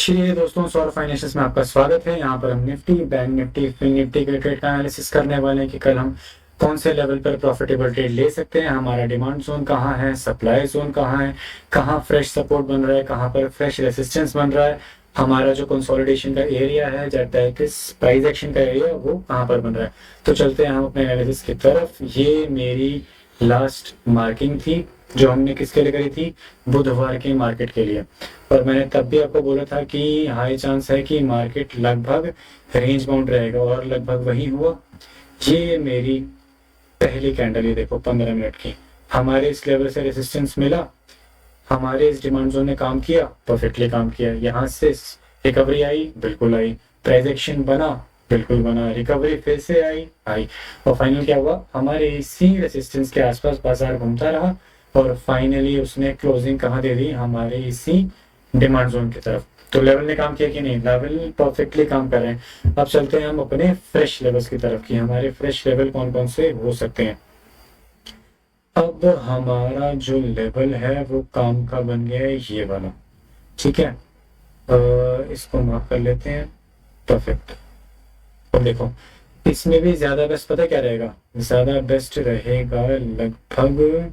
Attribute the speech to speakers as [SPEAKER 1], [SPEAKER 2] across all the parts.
[SPEAKER 1] चलिए दोस्तों, सौर फाइनेंशियल्स में आपका स्वागत है। यहाँ पर हम Nifty, bank Nifty, fin Nifty के ट्रेड का एनालिसिस करने वाले हैं कि कल हम कौन से लेवल पर प्रॉफिटेबल ट्रेड ले सकते हैं, हमारा डिमांड जोन कहाँ है, सप्लाई जोन कहाँ है, कहाँ फ्रेश सपोर्ट बन रहा है, कहाँ पर फ्रेश रेसिस्टेंस बन रहा है, हमारा जो कंसोलिडेशन का एरिया है, दैट इज प्राइस एक्शन का एरिया, वो कहाँ पर बन रहा है। तो चलते हैं हम अपने एनालिसिस की तरफ। ये मेरी लास्ट मार्किंग थी जो हमने किसके लिए करी थी, बुधवार के मार्केट के लिए। और मैंने तब भी आपको बोला था कि हाई चांस है कि मार्केट लगभग रेंज बाउंड रहेगा, और लगभग वही हुआ। ये मेरी पहली कैंडल, ये देखो 15 मिनट की, हमारे इस लेवल से रेजिस्टेंस मिला, हमारे इस डिमांड जोन ने काम किया, परफेक्टली काम किया। यहाँ से रिकवरी आई, बिल्कुल आई। प्राइस एक्शन बना, बिल्कुल बना। रिकवरी फिर से आई। और फाइनल क्या हुआ, हमारे इसी रेजिस्टेंस के आसपास बाजार घूमता रहा, और फाइनली उसने क्लोजिंग कहाँ दे दी, हमारे इसी डिमांड जोन की तरफ। तो लेवल ने काम किया कि नहीं, लेवल परफेक्टली काम कर रहे हैं। अब चलते हैं हम अपने फ्रेश लेवल्स की तरफ कि हमारे फ्रेश लेवल कौन कौन से हो सकते हैं। अब हमारा जो लेवल है वो काम का बन गया है ये वाला, ठीक है। इसको मार्क कर लेते हैं, परफेक्ट। अब देखो, इसमें भी ज्यादा बेस्ट पता क्या रहेगा, ज्यादा बेस्ट रहेगा लगभग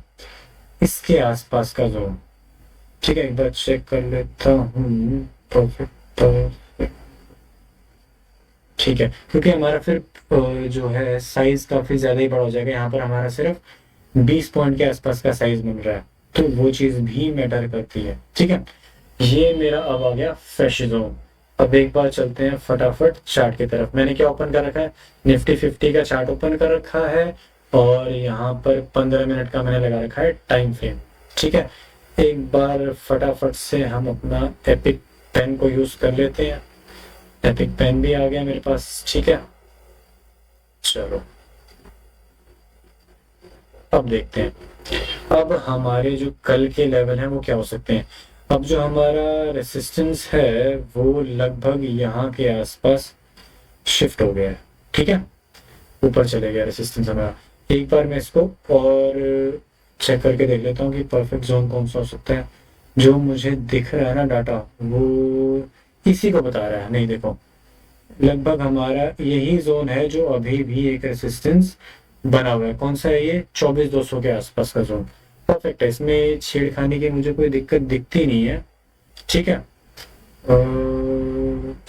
[SPEAKER 1] इसके आसपास का जोन। ठीक है, एक बार चेक कर लेता हूँ। परफेक्ट, ठीक है, क्योंकि हमारा फिर जो है साइज काफी ज्यादा ही बड़ा हो जाएगा। यहाँ पर हमारा सिर्फ 20 पॉइंट के आसपास का साइज मिल रहा है, तो वो चीज भी मैटर करती है। ठीक है, ये मेरा अब आ गया फ्रेश जोन। अब एक बार चलते हैं फटाफट चार्ट की तरफ। मैंने क्या ओपन कर रखा है, निफ्टी 50 का चार्ट ओपन कर रखा है, और यहाँ पर 15 मिनट का मैंने लगा रखा है टाइम फ्रेम। ठीक है, एक बार फटाफट से हम अपना एपिक पेन को यूज कर लेते हैं। एपिक पेन भी आ गया मेरे पास, ठीक है। चलो अब देखते हैं, अब हमारे जो कल के लेवल हैं वो क्या हो सकते हैं। अब जो हमारा रेसिस्टेंस है वो लगभग यहाँ के आसपास शिफ्ट हो गया है, ठीक है, ऊपर चले गया रेसिस्टेंस हमारा। एक बार मैं इसको और चेक करके देख लेता हूँ कि परफेक्ट जोन कौन सा हो सकता है। जो मुझे दिख रहा है ना डाटा, वो इसी को बता रहा है। नहीं देखो, लगभग हमारा यही जोन है जो अभी भी एक रेसिस्टेंस बना हुआ है। कौन सा है ये, 24,200 के आसपास का जोन। परफेक्ट है, इसमें छेड़खानी की मुझे कोई दिक्कत दिखती नहीं है। ठीक है,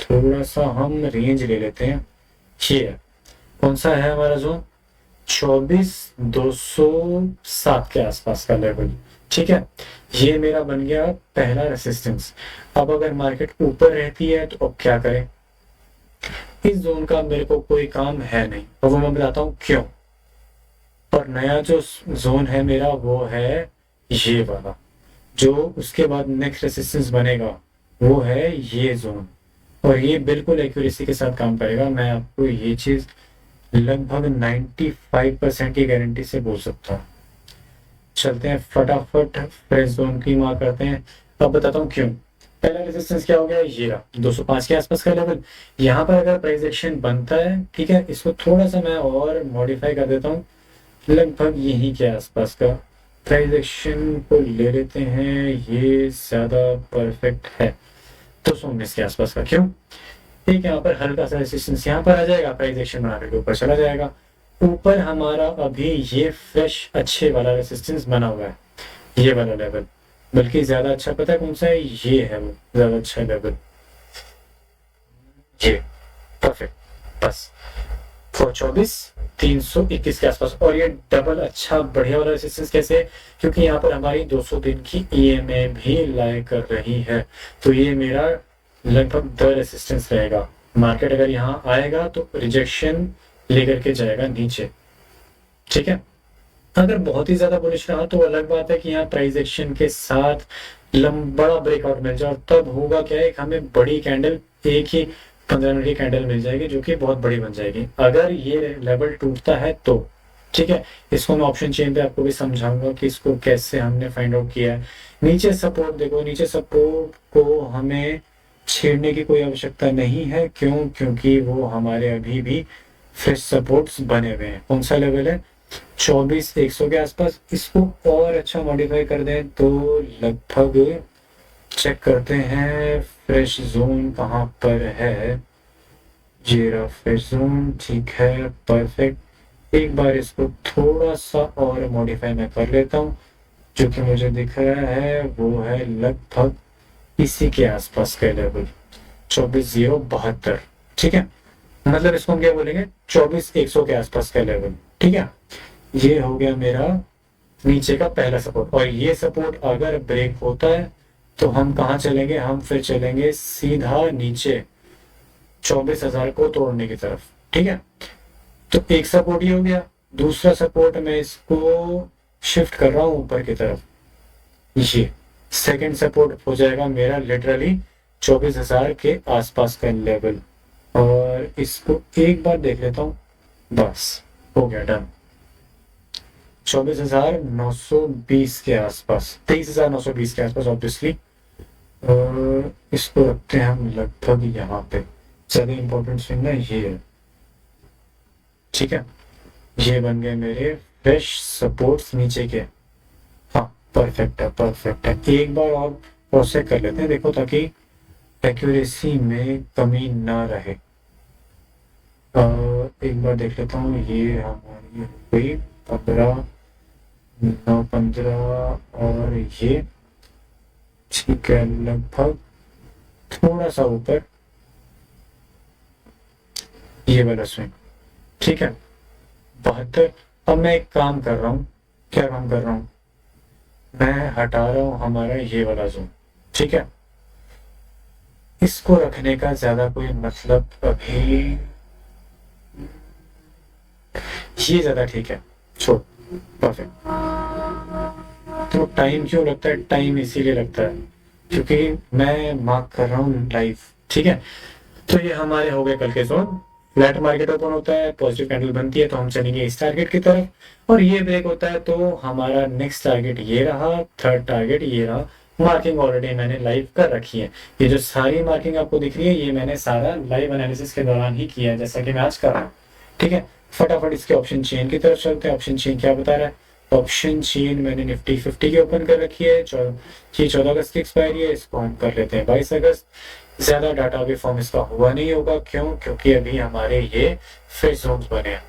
[SPEAKER 1] थोड़ा सा हम रेंज ले लेते हैं। ये है, कौन सा है हमारा जोन, 24,207 के आसपास का लेवल। ठीक है, ये मेरा बन गया पहला रेसिस्टेंस। अब अगर मार्केट ऊपर रहती है तो अब क्या करें, इस जोन का मेरे को कोई काम है नहीं, और वो मैं बताता हूँ क्यों। और नया जो जोन है मेरा वो है ये वाला, जो उसके बाद नेक्स्ट रेसिस्टेंस बनेगा वो है ये जोन, और ये बिल्कुल एक्यूरेसी के साथ काम करेगा। मैं आपको ये चीज लगभग 95% की गारंटी से बोल सकता हूँ। चलते हैं फटाफट फ्रेश जोन की मार्क करते हैं। अब बताता हूँ क्यों। पहला रेजिस्टेंस क्या हो गया, ये रहा 205 के आसपास का लेवल। यहाँ पर अगर प्राइस एक्शन बनता है, ठीक है, इसको थोड़ा सा मैं और मॉडिफाई कर देता हूँ, लगभग यही के आसपास का प्राइस एक्शन को ले लेते हैं। ये ज्यादा परफेक्ट है 219 के आसपास का। क्यों, ठीक है, यहाँ पर हल्का सा रेजिस्टेंस यहाँ पर आ जाएगा, प्राइस एक्शन बना करके ऊपर चला जाएगा। ऊपर हमारा अभी ये फ्रेश अच्छे वाला रेजिस्टेंस बना हुआ है, ये वाला लेवल। बल्कि ज्यादा अच्छा पता है कौन सा है, ये है वो ज्यादा अच्छा लेवल, ये परफेक्ट। बस 24,321 के आसपास। और ये डबल अच्छा बढ़िया वाला रेजिस्टेंस कैसे, क्योंकि यहाँ पर हमारी 200 दिन की ईएमए भी लाई कर रही है। तो ये मेरा लगभग द रेजिस्टेंस रहेगा। मार्केट अगर यहाँ आएगा तो रिजेक्शन लेकर के जाएगा नीचे। ठीक है, अगर बहुत ही ज्यादा बुलिश रहा तो अलग बात है कि यहाँ प्राइस एक्शन के साथ बड़ा ब्रेकआउट मिल जाए, और तब होगा क्या है, हमें बड़ी कैंडल, एक ही 15 मिनट की कैंडल मिल जाएगी जो कि बहुत बड़ी बन जाएगी अगर ये लेवल टूटता है तो। ठीक है, इसको मैं ऑप्शन चेन पे आपको भी समझाऊंगा कि इसको कैसे हमने फाइंड आउट किया है। नीचे सपोर्ट देखो, नीचे सपोर्ट को हमें छेड़ने की कोई आवश्यकता नहीं है। क्यों, क्योंकि वो हमारे अभी भी फ्रेश सपोर्ट्स बने हुए हैं। कौन सा लेवल है, 24,100 के आसपास। इसको और अच्छा मॉडिफाई कर दें तो लगभग चेक करते हैं फ्रेश जोन कहाँ पर है। ये रहा फ्रेश जोन, ठीक है, परफेक्ट। एक बार इसको थोड़ा सा और मॉडिफाई मैं कर लेता हूँ। जो कि मुझे दिख रहा है वो है लगभग इसी के आसपास का लेवल, 24,072। ठीक है, मतलब इसको हम क्या बोलेंगे, 24,100 के आसपास का लेवल। ठीक है, ये हो गया मेरा नीचे का पहला सपोर्ट। और ये सपोर्ट अगर ब्रेक होता है तो हम कहाँ चलेंगे, हम फिर चलेंगे सीधा नीचे 24,000 को तोड़ने की तरफ। ठीक है, तो एक सपोर्ट ये हो गया। दूसरा सपोर्ट मैं इसको शिफ्ट कर रहा हूं ऊपर की तरफ। ये सेकंड सपोर्ट हो जाएगा मेरा लिटरली 24,000 के आसपास का लेवल। और इसको एक बार देख लेता हूँ, बस हो गया डन। 24,920 के आसपास, 23,920 के आसपास ऑब्वियसली। और इसको रखते हैं हम लगभग यहाँ पे। ज्यादा इंपॉर्टेंट स्विंग ना ये है। ठीक है, ये बन गए मेरे फ्रेश सपोर्ट्स नीचे के। हाँ, परफेक्ट है, परफेक्ट है। एक बार और क्रॉस चेक कर लेते हैं, देखो, ताकि एक्यूरेसी में कमी ना रहे। एक बार देख लेता हूँ, ये हमारी हुई 15, 9, 15 और ये ठीक है, लगभग थोड़ा सा ऊपर ये वाला स्विंग। ठीक है, 72। अब मैं एक काम कर रहा हूँ, क्या काम कर रहा हूँ, मैं हटा रहा हूँ हमारा ये वाला जोन। ठीक है, इसको रखने का ज्यादा कोई मतलब अभी, ये ज्यादा ठीक है, छोड़, परफेक्ट। तो टाइम क्यों लगता है, टाइम इसीलिए लगता है क्योंकि मैं मार्क कर रहा हूँ लाइव। ठीक है, तो ये हमारे हो गए कल के जोन। फ्लैट मार्केट ओपन होता है, पॉजिटिव कैंडल बनती है तो हम चलेंगे इस टारगेट की तरफ। और ये ब्रेक होता है तो हमारा नेक्स्ट टारगेट ये रहा, थर्ड टारगेट ये रहा। मार्किंग ऑलरेडी मैंने लाइव कर रखी है। ये जो सारी मार्किंग आपको दिख रही है ये मैंने सारा लाइव एनालिसिस के दौरान ही किया है, जैसा कि मैं आज कर रहा हूँ। ठीक है, फटाफट इसके ऑप्शन चेन की तरफ चलते हैं। ऑप्शन चेन क्या बता रहा है, ऑप्शन चेन मैंने निफ्टी 50 की ओपन कर रखी है। ये 14 अगस्त की एक्सपायरी है, इसको हम कर लेते हैं 22 अगस्त। ज्यादा डाटा अभी फॉर्म इसका हुआ नहीं होगा, क्यों, क्योंकि अभी हमारे ये फ्रेश जोन्स बने हैं।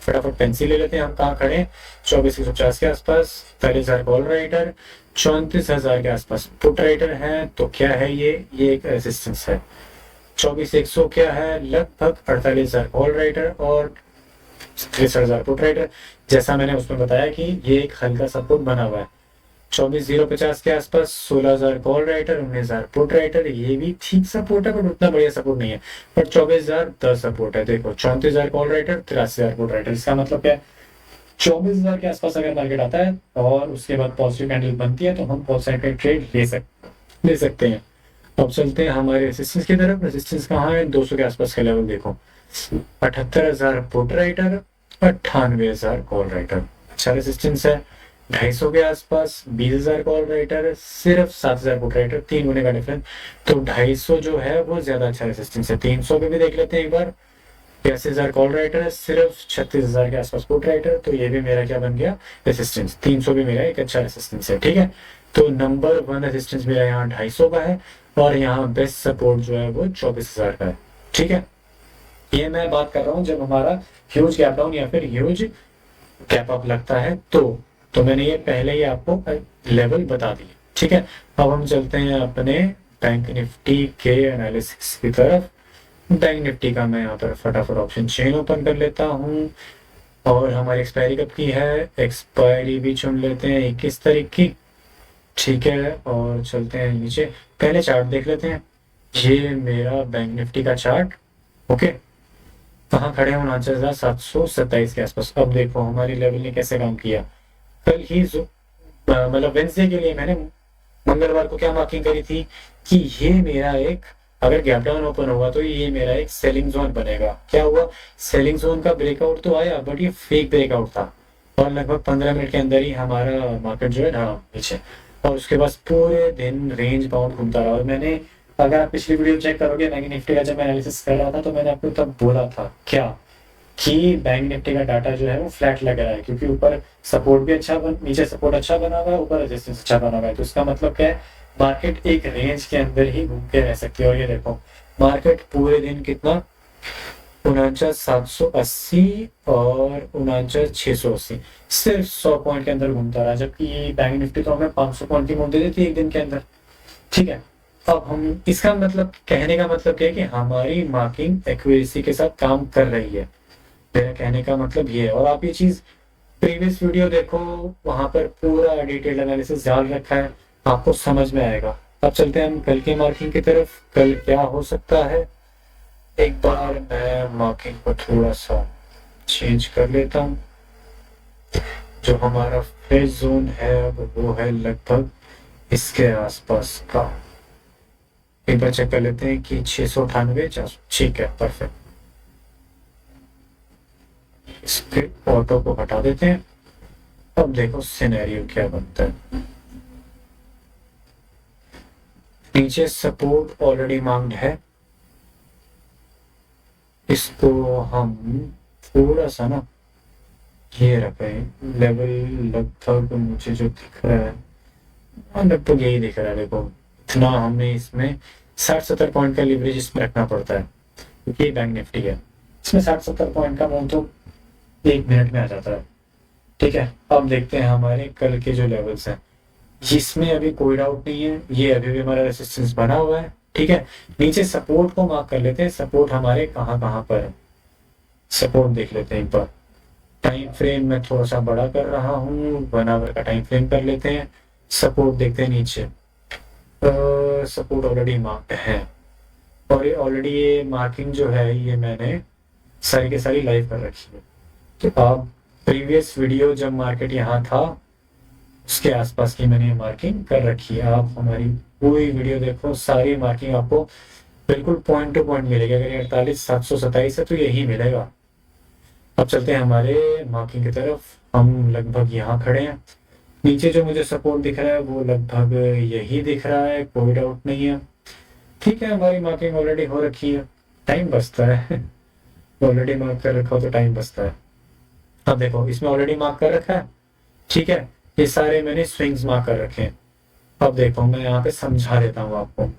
[SPEAKER 1] फटाफट पेंसिल ले लेते हैं, हम कहाँ खड़े हैं, 24,150 के आसपास। 41,000 कॉल राइटर, 34,000 के आसपास पुट राइटर है। तो क्या है ये एक रेजिस्टेंस है। 24,100 क्या है, लगभग 48,000 कॉल राइटर और 63,000 पुट राइटर। जैसा मैंने उसमें बताया कि ये एक हल्का सपोर्ट बना हुआ है। 24,050 के आसपास 16,000 कॉल राइटर, 19,000 पुट राइटर। ये भी ठीक सपोर्ट है बट उतना बढ़िया सपोर्ट नहीं है। पर 24,010 सपोर्ट है। देखो, 34,000 कॉल राइटर, 83,000 पुट राइटर। इसका मतलब क्या है, 24,000 के आसपास अगर टारगेट आता है और उसके बाद पॉजिटिव कैंडल बनती है तो हम बहुत साइड का ट्रेड ले सकते हैं। अब चलते हैं हमारे रेजिस्टेंस की तरफ। रेजिस्टेंस कहाँ है, 200 के आसपास का लेवल देखो। 78,000 पुट राइटर, 98,000 कॉल राइटर। अच्छा रेजिस्टेंस है। 250 के आसपास 20,000 कॉल राइटर, सिर्फ 7,000 पुट राइटर, 3 होने का डिफरेंस। तो 250 जो है वो ज्यादा अच्छा रेजिस्टेंस है। 300 पे भी देख लेते हैं एक बार। 82,000 कॉल राइटर है, सिर्फ 36,000 के आसपास पुट राइटर। तो ये भी मेरा क्या बन गया, रेजिस्टेंस। 300 भी मेरा एक अच्छा रेजिस्टेंस है। ठीक है, तो नंबर 1 रेजिस्टेंस मेरा यहाँ 250 का है और यहाँ बेस्ट सपोर्ट जो है वो 24,000 का है। ठीक है, ये मैं बात कर रहा हूँ जब हमारा ह्यूज गैप डाउन या फिर ह्यूज गैप अप लगता है तो मैंने ये पहले ही आपको लेवल बता दिए। ठीक है, अब हम चलते हैं अपने बैंक निफ्टी के एनालिसिस की तरफ। बैंक निफ्टी का मैं यहाँ पर फटाफट ऑप्शन चेन ओपन कर लेता हूँ। और हमारी एक्सपायरी कब की है, एक्सपायरी भी चुन लेते हैं 21 तारीख की। ठीक है, और चलते हैं नीचे, पहले चार्ट देख लेते हैं। ये मेरा बैंक निफ्टी का चार्ट। ओके, कहाँ खड़े हैं, 49,727 के आसपास। अब देखो हमारी लेवल ने कैसे काम किया। कल ही मतलब वेंसडे के लिए मैंने मंगलवार को क्या मार्किंग करी थी कि ये मेरा एक, अगर गैप डाउन ओपन होगा तो ये मेरा एक सेलिंग जोन बनेगा। क्या हुआ, सेलिंग जोन का ब्रेकआउट तो आया बट ये फेक ब्रेकआउट था और लगभग 15 मिनट के अंदर ही हमारा मार्केट जो है ढाला नीचे। और उसके बाद पूरे दिन रेंज बाउंड घूमता रहा। और मैंने, अगर आप पिछली वीडियो चेक करोगे बैंक निफ्टी का, जब मैं एनालिसिस कर रहा था तो मैंने आपको तब बोला था क्या, कि बैंक निफ्टी का डाटा जो है वो फ्लैट लग रहा है, क्योंकि ऊपर सपोर्ट भी अच्छा नीचे सपोर्ट अच्छा बना हुआ है, ऊपर रेजिस्टेंस अच्छा बना हुआ है। तो इसका मतलब क्या है, मार्केट एक रेंज के अंदर ही घूम के रह सकती है। और ये देखो मार्केट पूरे दिन कितना 49,780 और 49,680 सिर्फ 100 पॉइंट के अंदर घूमता रहा, जबकि बैंक निफ्टी तो हमें 500 पॉइंट की मूव दे देती है एक दिन के अंदर। ठीक है, अब हम इसका मतलब कहने का मतलब क्या है कि हमारी मार्किंग एक्यूरेसी के साथ काम कर रही है। मेरा कहने का मतलब ये है। और आप ये चीज प्रीवियस वीडियो देखो, वहां पर पूरा डिटेल एनालिसिस डाल रखा है, आपको समझ में आएगा। अब चलते हैं हम कल की मार्किंग की तरफ। कल क्या हो सकता है, एक बार मैं मार्किंग को थोड़ा सा चेंज कर लेता हूँ। जो हमारा फेज जोन है अब वो है लगभग इसके आसपास का। एक बार चेक कर लेते हैं कि 698 400। ठीक है, परफेक्ट। इसके ऑटो को हटा देते हैं। अब देखो सिनेरियो क्या बनता है। नीचे सपोर्ट ऑलरेडी मांग्ड है, इसको हम थोड़ा सा ना ये रखे लेवल, लगभग मुझे जो दिख रहा है लगभग यही दिख रहा है। देखो इतना हमें इसमें 60-70 पॉइंट का लीवरेज इसमें रखना पड़ता है, क्योंकि ये बैंक निफ्टी है। इसमें 60-70 पॉइंट का मूव तो 1 मिनट में आ जाता है। ठीक है, अब देखते हैं हमारे कल के जो लेवल्स हैं, जिसमें अभी कोई डाउट नहीं है, ये अभी भी हमारा रेसिस्टेंस बना हुआ है। ठीक है, नीचे सपोर्ट को मार्क कर लेते हैं। सपोर्ट हमारे कहाँ कहाँ पर है, सपोर्ट देख लेते हैं एक बार। टाइम फ्रेम में थोड़ा सा बड़ा कर रहा हूँ, 1 आवर का टाइम फ्रेम कर लेते हैं। सपोर्ट देखते हैं नीचे, सपोर्ट ऑलरेडी मार्क्ड है। और ये ऑलरेडी ये मार्किंग जो है ये मैंने सारी की सारी लाइव कर रखी है। तो आप प्रीवियस वीडियो जब मार्केट यहाँ था उसके आसपास की मैंने मार्किंग कर रखी है। आप हमारी पूरी वीडियो देखो, सारी मार्किंग आपको बिल्कुल पॉइंट टू पॉइंट मिलेगी। अगर ये 48,727 है तो यही मिलेगा। अब चलते हैं हमारे मार्किंग की तरफ। हम लगभग यहाँ खड़े हैं। नीचे जो मुझे सपोर्ट दिख रहा है वो लगभग यही दिख रहा है, कोई डाउट नहीं है। ठीक है, हमारी मार्किंग ऑलरेडी हो रखी है, टाइम बचता है। ऑलरेडी मार्क कर रखा हो तो टाइम बचता है। अब देखो इसमें ऑलरेडी मार्क कर रखा है। ठीक है, ये सारे मैंने स्विंग्स मार्क कर रखे हैं। अब देखो मैं यहाँ पे समझा देता हूँ आपको।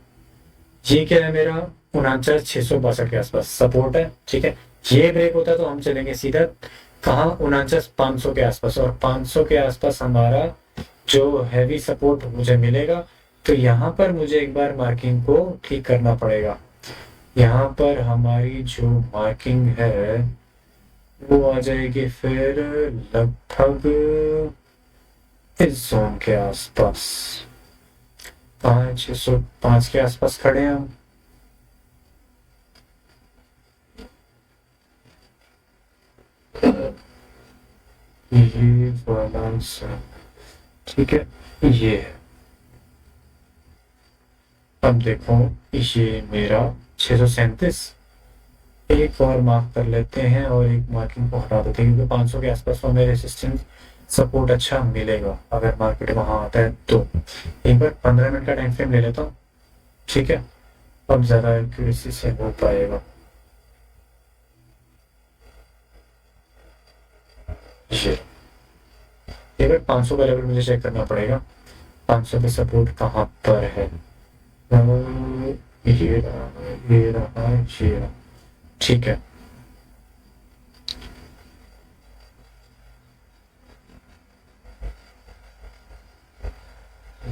[SPEAKER 1] ये क्या है, मेरा 49,662 के आसपास सपोर्ट है। ठीक है, ये ब्रेक होता है तो हम चलेंगे सीधा कहाँ, 49,500 के आसपास। और 500 के आसपास हमारा जो हैवी सपोर्ट मुझे मिलेगा। तो यहाँ पर मुझे एक बार मार्किंग को ठीक करना पड़ेगा। यहाँ पर हमारी जो मार्किंग है वो आ जाएगी फिर लगभग इस जोन के आसपास, 605 के आसपास खड़े हैं हम। ये वाला ठीक है, ये है। अब देखो ये मेरा 637 एक और मार्क कर लेते हैं और एक मार्किंग को हटा देते हैं, क्योंकि 500 के आसपास हमें रेसिस्टेंस सपोर्ट अच्छा मिलेगा अगर मार्केट वहां आता है तो। एक बार 15 मिनट का टाइम फ्रेम ले लेता हूँ। ठीक है, अब ज्यादा एक्यूरेसी से हो पाएगा। ये एक बार 500 का लेवल मुझे चेक करना पड़ेगा, 500 पे सपोर्ट कहाँ पर है। ये रहा, ये रहा, ये रहा। ठीक है,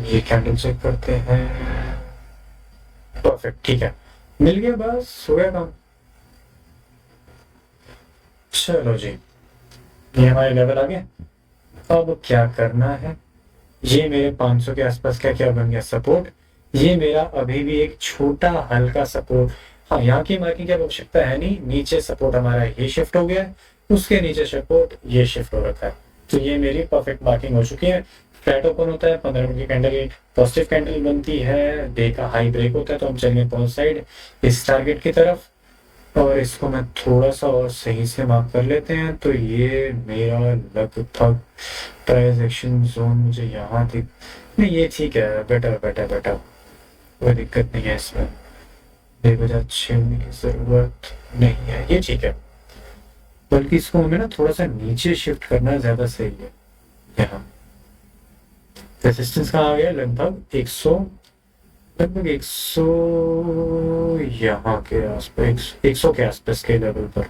[SPEAKER 1] ये कैंडल चेक करते हैं। परफेक्ट, ठीक है, मिल गया, बस हो गया काम। चलो जी, ये हमारे लेवल आ गए। अब क्या करना है, ये मेरे 500 के आसपास क्या क्या बन गया सपोर्ट। ये मेरा अभी भी एक छोटा हल्का सपोर्ट। हाँ, यहाँ की मार्किंग की आवश्यकता है नहीं, नीचे सपोर्ट हमारा ये शिफ्ट हो गया है, उसके नीचे सपोर्ट ये शिफ्ट हो रखा है। तो ये मेरी परफेक्ट मार्किंग हो चुकी है। फ्लैट ओपन होता है, 15 मिनट की कैंडल पॉजिटिव कैंडल बनती है, डे का हाई ब्रेक होता है तो हम चलेंगे पॉजिटिव साइड इस टारगेट की तरफ। और इसको मैं थोड़ा सा और सही से मार्क कर लेते हैं। तो ये मेरा लगभग प्राइस एक्शन जोन मुझे यहाँ दिख नहीं, ये ठीक है, बेटर बेटर बेटर, कोई दिक्कत नहीं है इसमें, बेवजह छेड़ने की जरूरत नहीं है, ये ठीक है। बल्कि इसको हमें ना थोड़ा सा नीचे शिफ्ट करना ज्यादा सही है। यहाँ रेसिस्टेंस कहाँ आ गया, लगभग 100 लगभग 100 यहाँ के आसपास, 100 के आसपास के लेवल पर।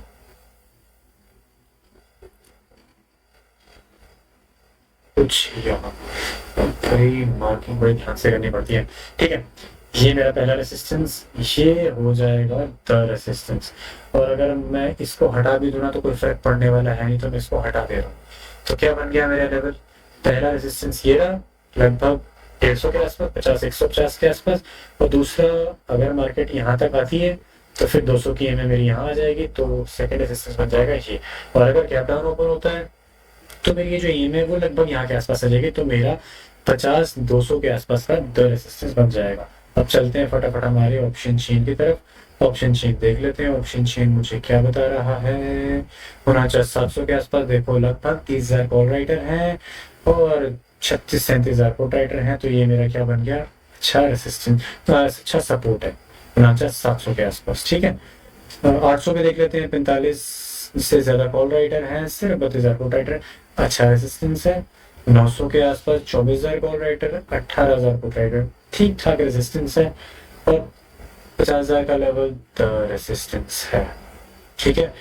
[SPEAKER 1] कुछ यहाँ भाई मार्किंग बड़ी ध्यान से करनी पड़ती है। ठीक है, ये मेरा पहला रेसिस्टेंस, ये हो जाएगा द रेसिस्टेंस। और अगर मैं इसको हटा भी दूँ ना तो कोई फर्क पड़ने वाला है नहीं, तो मैं इसको हटा दे रहा हूँ। तो क्या बन गया मेरा लेवल? पहला रेसिस्टेंस ये रहा, लगभग 150 के आसपास, 150 के आसपास। और दूसरा, अगर मार्केट यहाँ तक आती है तो फिर 200 की एमए मेरी यहाँ आ जाएगी, तो सेकंड रेसिस्टेंस बन जाएगा ये। और अगर गैप डाउन ओपन होता है तो मेरी ये जो एम है वो लगभग यहाँ के आसपास आ जाएगी, तो मेरा 50-200 के आसपास का द रेसिस्टेंस बन जाएगा। अब चलते हैं फटाफट हमारे ऑप्शन चेन की तरफ। ऑप्शन चेन देख लेते हैं। ऑप्शन चेन मुझे क्या बता रहा है? 49-700 के आसपास। देखो लगभग 30,000 कॉल राइटर हैं और 36-37,000 पुट राइटर हैं, तो ये मेरा क्या बन गया? अच्छा रेसिस्टेंस, अच्छा सपोर्ट है 49-700 के आसपास। ठीक है, 800 पे देख लेते हैं। 45 से ज्यादा कॉल राइटर हैं, सिर्फ 32,000 कॉल राइटर, अच्छा रेसिस्टेंस है। 900 के आसपास 24,000 कॉल राइटर, 18,000 कॉल राइटर, ठीक ठाक रेसिस्टेंस है। और 50,000 का लेवल द रेसिस्टेंस है। ठीक है,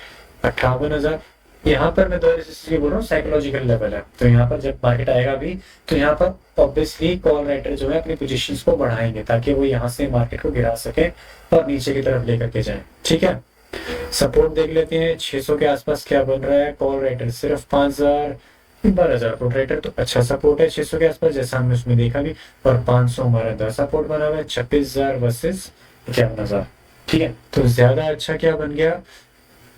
[SPEAKER 1] 58,000। यहाँ पर मैं द रेसिस्टेंस बोल रहा हूँ, साइकोलॉजिकल लेवल है। तो यहाँ पर जब मार्केट आएगा भी तो यहाँ पर ऑब्वियसली कॉल राइटर जो है अपनी पोजीशंस को बढ़ाएंगे ताकि वो यहाँ से मार्केट को गिरा सके और नीचे की तरफ लेकर के जाए। ठीक है, सपोर्ट देख लेते हैं। 600 के आसपास क्या बन रहा है? कॉल राइटर सिर्फ 5,000, 12,000 पुट राइटर, तो अच्छा सपोर्ट है 600 के आसपास, जैसा हमने उसमें देखा भी। और 500 हमारा 10 सपोर्ट बना हुआ है, 26,000 वर्सेस 51,000। ठीक है, तो ज्यादा अच्छा क्या बन गया?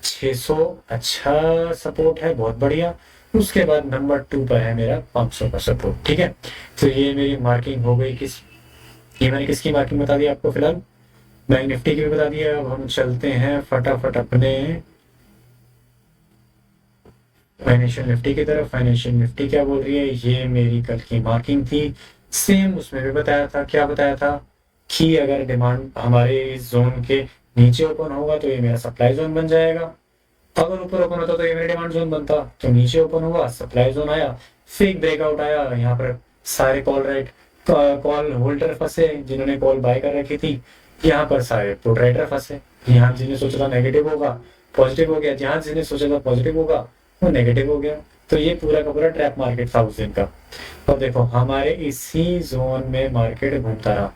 [SPEAKER 1] 600 अच्छा सपोर्ट है, बहुत बढ़िया। उसके बाद नंबर 2 पर है मेरा 500 का सपोर्ट। ठीक है, तो ये मेरी मार्किंग हो गई। ये मैंने किसकी मार्किंग बता दी आपको? फिलहाल बैंक निफ्टी की भी बता दिया। अब हम चलते हैं फटाफट अपने फाइनेंशियल निफ्टी की तरफ। फाइनेंशियल निफ्टी क्या बोल रही है? ये मेरी कल की मार्किंग थी, सेम उसमें भी बताया था। क्या बताया था? कि अगर डिमांड हमारे इस जोन के नीचे ओपन होगा तो ये मेरा सप्लाई जोन बन जाएगा। अगर ऊपर ओपन होता तो ये मेरा डिमांड जोन बनता। तो नीचे ओपन हुआ, सप्लाई जोन आया, फेक ब्रेकआउट आया। यहाँ पर सारे कॉल होल्डर फंसे जिन्होंने कॉल बाय कर रखी थी। यहाँ पर सारे पुट राइटर फंसे। यहाँ जिन्हें सोचा था नेगेटिव होगा, पॉजिटिव हो गया। जहाँ जिन्हें सोचा था पॉजिटिव होगा, वो नेगेटिव हो गया। तो ये पूरा का पूरा ट्रैप मार्केट था उस दिन का। और देखो हमारे इसी जोन में मार्केट घूमता रहा।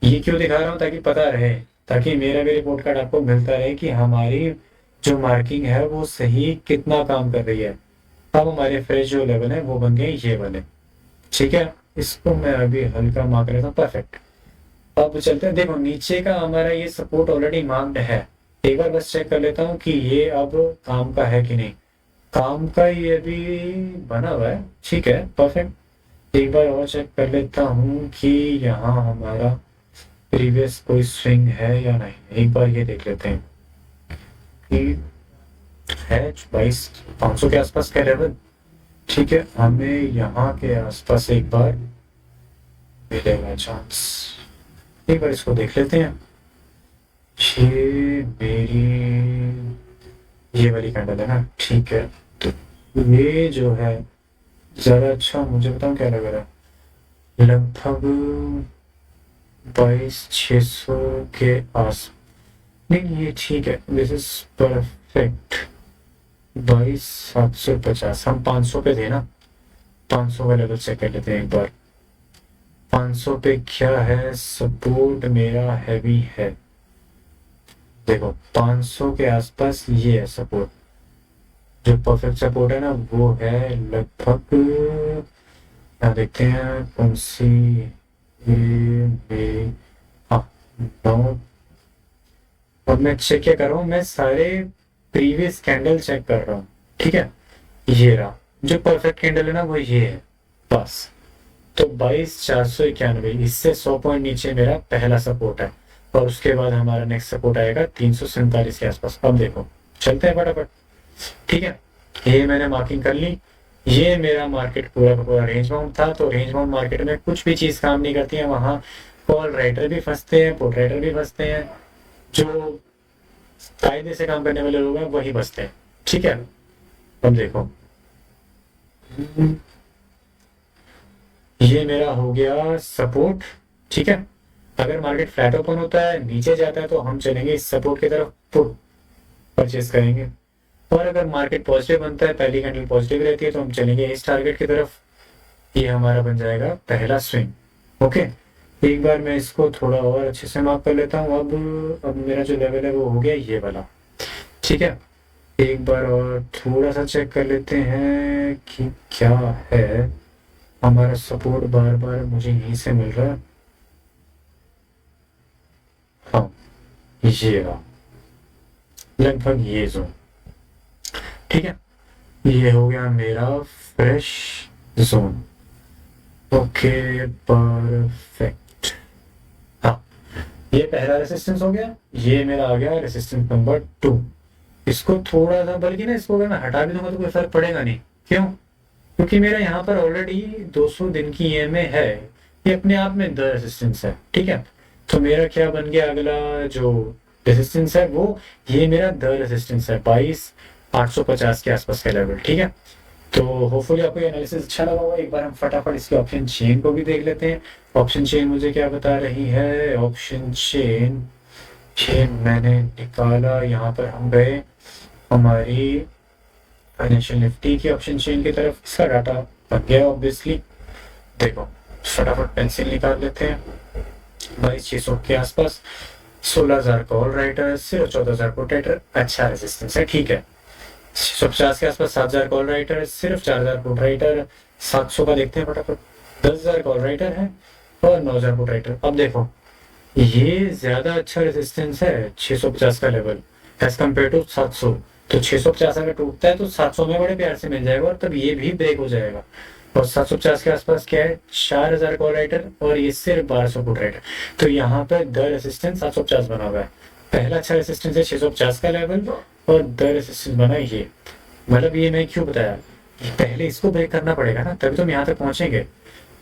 [SPEAKER 1] ये क्यों दिखा रहा हूँ? ताकि पता रहे, ताकि मेरा भी रिपोर्ट कार्ड आपको मिलता रहे कि हमारी जो मार्किंग है वो सही कितना काम कर रही है। अब हमारे फ्रेश जो लेवल है वो बन गए ये वाले। ठीक है, इसको मैं अभी हल्का मार्क लेता हूँ। परफेक्ट। अब चलते हैं। देखो नीचे का हमारा ये सपोर्ट ऑलरेडी मार्क्ड है। एक बार बस चेक कर लेता हूँ कि ये अब काम का है कि नहीं। काम का ये भी बना हुआ है। ठीक है, परफेक्ट। एक बार और चेक कर लेता हूँ कि यहाँ हमारा प्रीवियस कोई स्विंग है या नहीं। एक बार ये देख लेते हैं कि है 22,500 के आसपास का लेवल। ठीक है, हमें यहाँ के आसपास एक बार मिलेगा चांस। एक बार इसको देख लेते हैं। ये मेरी ये वाली कैंडल है ना? ठीक है, तो ये जो है ज्यादा अच्छा मुझे बताऊं क्या लग रहा है? लगभग 22,600 के आस। नहीं ये ठीक है, दिस इज परफेक्ट। 22,750। हम 500 पे थे ना? 500 का लेवल चेक कर लेते हैं एक बार। 500 पे क्या है? सपोर्ट मेरा हैवी है। देखो 500 के आसपास ये है सपोर्ट। जो परफेक्ट सपोर्ट है ना वो है लगभग, यहाँ देखते हैं कौन सी। ये मेरी, हाँ, 9। और मैं चेक क्या कर रहा हूँ? मैं सारे प्रीवियस कैंडल चेक कर रहा हूँ। ठीक है, ये रहा जो परफेक्ट कैंडल है ना, वो ये है बस। तो 22,491, इससे 100 पॉइंट नीचे मेरा पहला सपोर्ट है। और उसके बाद हमारा नेक्स्ट सपोर्ट आएगा 347 के आसपास। अब देखो चलते हैं फटाफट। ठीक है, ये मैंने मार्किंग कर ली। ये मेरा मार्केट पूरा का पूरा रेंज बाउंड था। तो रेंज बाउंड मार्केट में कुछ भी चीज काम नहीं करती है। वहां कॉल राइटर भी फंसते हैं, पुट राइटर भी फंसते हैं। जो कायदे से काम करने वाले लोग हैं वही बचते हैं। ठीक है, अब देखो ये मेरा हो गया सपोर्ट। ठीक है, अगर मार्केट फ्लैट ओपन होता है, नीचे जाता है, तो हम चलेंगे इस सपोर्ट की तरफ, पुट परचेस करेंगे। और अगर मार्केट पॉजिटिव बनता है, पहली कैंडल पॉजिटिव रहती है, तो हम चलेंगे इस टारगेट की तरफ। ये हमारा बन जाएगा पहला स्विंग। ओके, एक बार मैं इसको थोड़ा और अच्छे से मार्क कर लेता हूँ। अब मेरा जो लेवल है वो हो गया ये वाला। ठीक है, एक बार और थोड़ा सा चेक कर लेते हैं कि क्या है हमारा सपोर्ट। बार बार मुझे यहीं से मिल रहा है। हाँ, ये रहा, लगभग ये जोन। ठीक है, ये हो गया मेरा फ्रेश जोन। Okay, perfect. हाँ, ये पहला रेसिस्टेंस हो गया, ये मेरा आ गया रेसिस्टेंस नंबर 2। इसको थोड़ा सा, बल्कि ना इसको अगर मैं हटा भी दूंगा तो कोई फर्क पड़ेगा नहीं। क्यों? क्योंकि मेरा यहाँ पर ऑलरेडी 200 दिन की ईएमए है, ये अपने आप में द रेसिस्टेंस है। ठीक है, तो मेरा क्या बन गया, अगला जो रेसिस्टेंस है वो ये मेरा द रेसिस्टेंस है 22,850 के आसपास का लेवल। ठीक है, तो होपफुली आपको ये एनालिसिस अच्छा लगा होगा। एक बार हम फटाफट इसकी ऑप्शन चेन को भी देख लेते हैं। ऑप्शन चेन मुझे क्या बता रही है, ऑप्शन चेन ये मैंने निकाला, यहाँ पर हम गए हमारी फाइनेंशियल निफ्टी की ऑप्शन चेन की तरफ। इसका डाटा बन गया ऑब्वियसली। देखो, फटाफट पेंसिल निकाल लेते हैं। 22,600 के आसपास 16,000 कॉल राइटर, सिर्फ 14,000 पोटेटर, अच्छा रेजिस्टेंस है। ठीक है, 650 के आसपास 7,000 कॉल राइटर, सिर्फ 4,000 पुट राइटर। 700 का देखते हैं फटाफट, 10,000 कॉल राइटर है और 9,000 पुट राइटर। अब देखो, ये ज्यादा अच्छा रेजिस्टेंस है 650 का लेवल एज कम्पेयर टू 700। तो 650 अगर टूटता है तो 700 में बड़े प्यार से मिल जाएगा और तब ये भी ब्रेक हो जाएगा। और 750 के आसपास क्या है, 4,000 कॉल राइटर और ये सिर्फ 1200 पुट राइटर। तो यहाँ पर द रेसिस्टेंस 750 बना हुआ है। पहला अच्छा रेसिस्टेंस है 650 का लेवल और द रेसिस्टेंस बना ये। मतलब ये मैं क्यों बताया, पहले इसको ब्रेक करना पड़ेगा ना, तभी तो हम यहाँ तक पहुंचेंगे।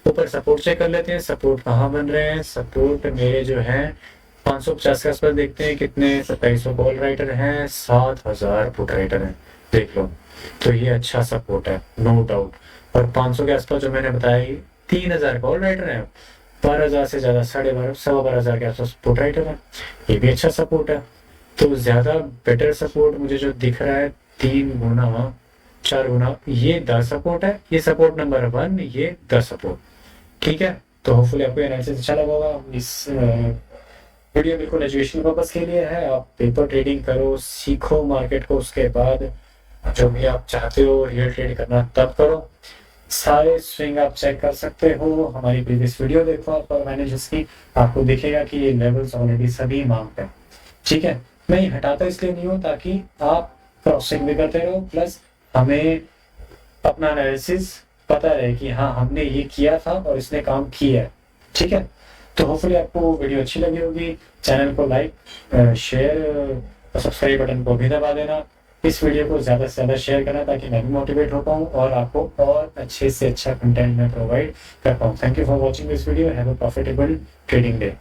[SPEAKER 1] ऊपर सपोर्ट चेक कर लेते हैं, सपोर्ट कहाँ बन रहे हैं। सपोर्ट मेरे जो है 550 के आसपास देखते हैं कितने, 2700 कॉल राइटर हैं, 7,000 पुट राइटर हैं। देख लो, तो ये अच्छा सपोर्ट है नो डाउट। और 500 के आसपास जो मैंने बताया 3,000 कॉल राइटर हैं, 12,000 से ज्यादा 12,500 12,000 के आसपास पुट राइटर है, ये भी अच्छा सपोर्ट है। तो ज्यादा बेटर सपोर्ट मुझे जो दिख रहा है 3 गुना 4 गुना, ये द सपोर्ट है, ये सपोर्ट नंबर 1, ये द सपोर्ट। ठीक है, तो होपफुली आपको एनालिसिस अच्छा लगा होगा। इस वीडियो बिल्कुल एजुकेशन पर्पस के लिए है। आप पेपर ट्रेडिंग करो, सीखो मार्केट को, उसके बाद जो भी आप चाहते हो रियल ट्रेड करना तब करो। सारे स्विंग आप चेक कर सकते हो, हमारी प्रीवियस वीडियो देखो आप, और मैंने जिसकी आपको दिखेगा कि ये लेवल्स ऑलरेडी सभी मार्क्ड है। ठीक है, मैं ये हटाता इसलिए नहीं हूँ ताकि आप क्रॉस चेक भी करते रहो, प्लस हमें अपना एनालिसिस पता रहे कि हाँ हमने ये किया था और इसने काम किया है। ठीक है, तो होपफुली आपको वीडियो अच्छी लगी होगी। चैनल को लाइक शेयर और सब्सक्राइब बटन को भी दबा देना। इस वीडियो को ज़्यादा से ज़्यादा शेयर करना ताकि मैं भी मोटिवेट हो पाऊँ और आपको और अच्छे से अच्छा कंटेंट मैं प्रोवाइड कर पाऊँ। Thank you for watching this video. Have a profitable trading day.